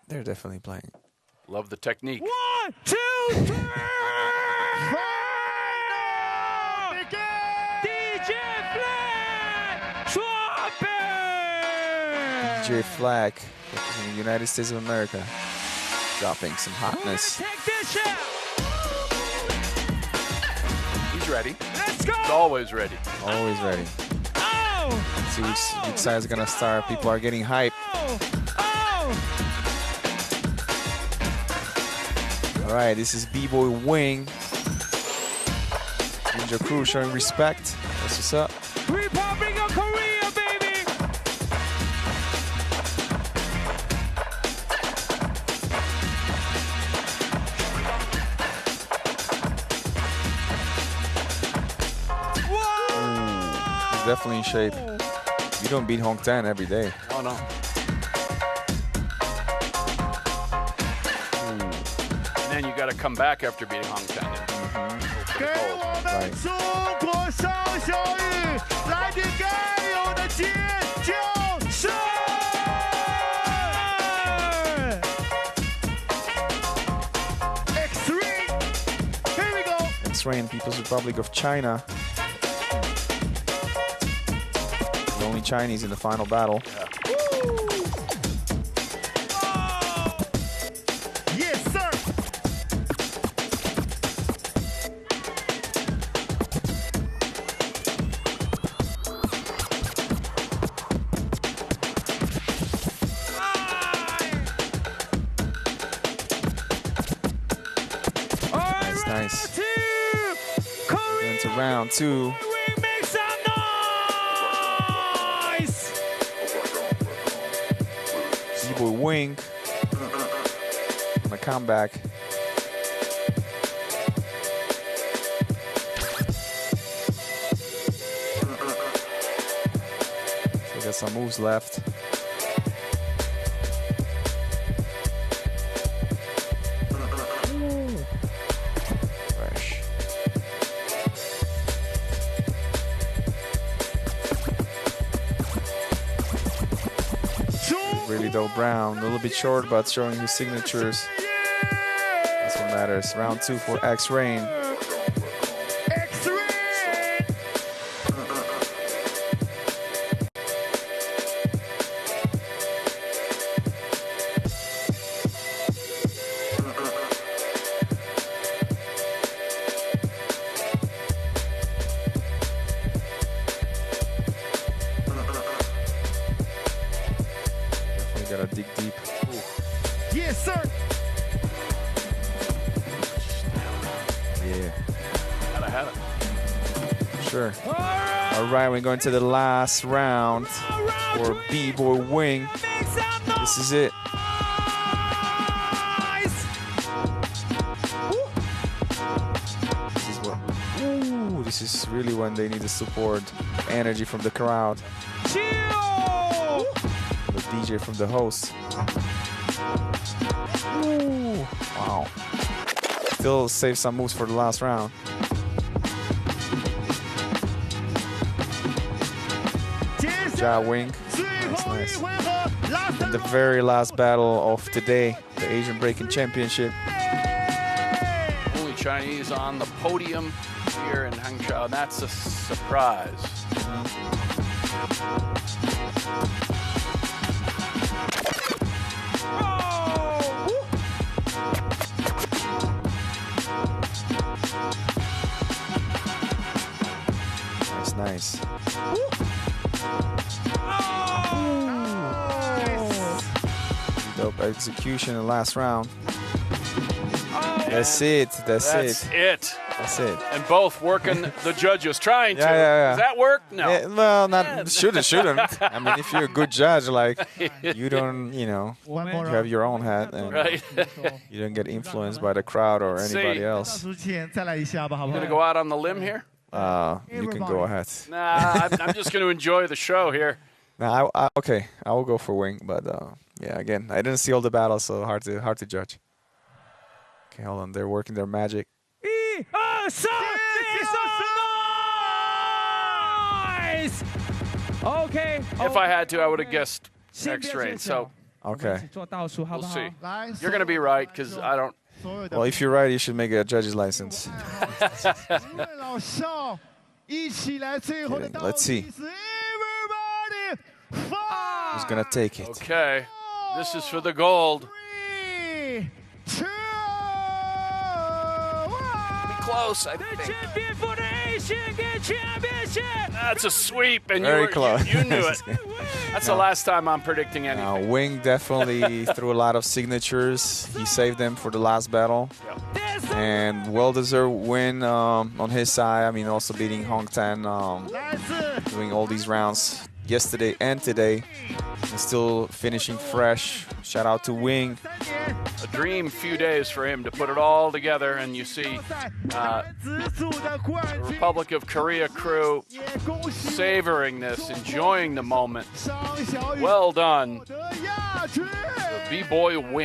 They're definitely playing. Love the technique. 1, 2, 3. DJ Flag, dropping. DJ Flag, in the United States of America, dropping some hotness. Take this shot. He's ready. Let's go. He's always ready. Always ready. Oh. See which side is gonna start. People are getting hyped. All right, this is B-Boy Wing. Ninja Crew showing respect. That's what's up. Republic of Korea, baby. He's definitely in shape. You don't beat Hong Tan every day. Oh, no. And then you got to come back after beating Hong Tan. Right. X-Ray in People's Republic of China. The only Chinese in the final battle. Yeah. Yes, sir. Nice. Going to round 2. Make some noise. B-Boy Wing on a comeback. So got some moves left. Fresh. Really dope round. A little bit short, but showing his signatures. That's what matters. Round 2 for X-Rain. Gotta dig deep. Yes, sir. Yeah. Gotta have it. Sure. All right, we're going to the last round for B-Boy Wing. This is it. This is what. Ooh, this is really when they need the support, energy from the crowd. The DJ from the host. Ooh, wow. Still save some moves for the last round. Ja Wing. That's nice. And the very last battle of today, the Asian Breaking Championship. Only Chinese on the podium here in Hangzhou, and that's a surprise. Nice. Dope execution in the last round. That's it. That's it. That's it. And both working the judges, trying to. Yeah. Does that work? No. Yeah, well, not shouldn't. I mean, if you're a good judge, like you don't, you have your own hat, and Right. you don't get influenced by the crowd or anybody else. You gonna go out on the limb here? You can go ahead. Nah, I'm just gonna enjoy the show here. Nah, okay, I will go for Wing, but yeah, again, I didn't see all the battles, so hard to judge. Okay, hold on, they're working their magic. Nice. Okay. If I had to, I would have guessed next reign. So Okay. we'll see. You're going to be right because I don't. Well, if you're right, you should make a judge's license. Let's see. Who's gonna take it? Okay. This is for the gold. 3, 2, 1. Close, I think. Champion for the Asian Championship. That's a sweep, and Very close. You knew it. That's the last time I'm predicting anything. Wing definitely threw a lot of signatures. He saved them for the last battle. And well-deserved win on his side. I mean, also beating Hong Tan, doing all these rounds yesterday and today, and still finishing fresh. Shout out to Wing. A dream few days for him to put it all together, and you see the Republic of Korea crew savoring this, enjoying the moment. Well done. The B-Boy win.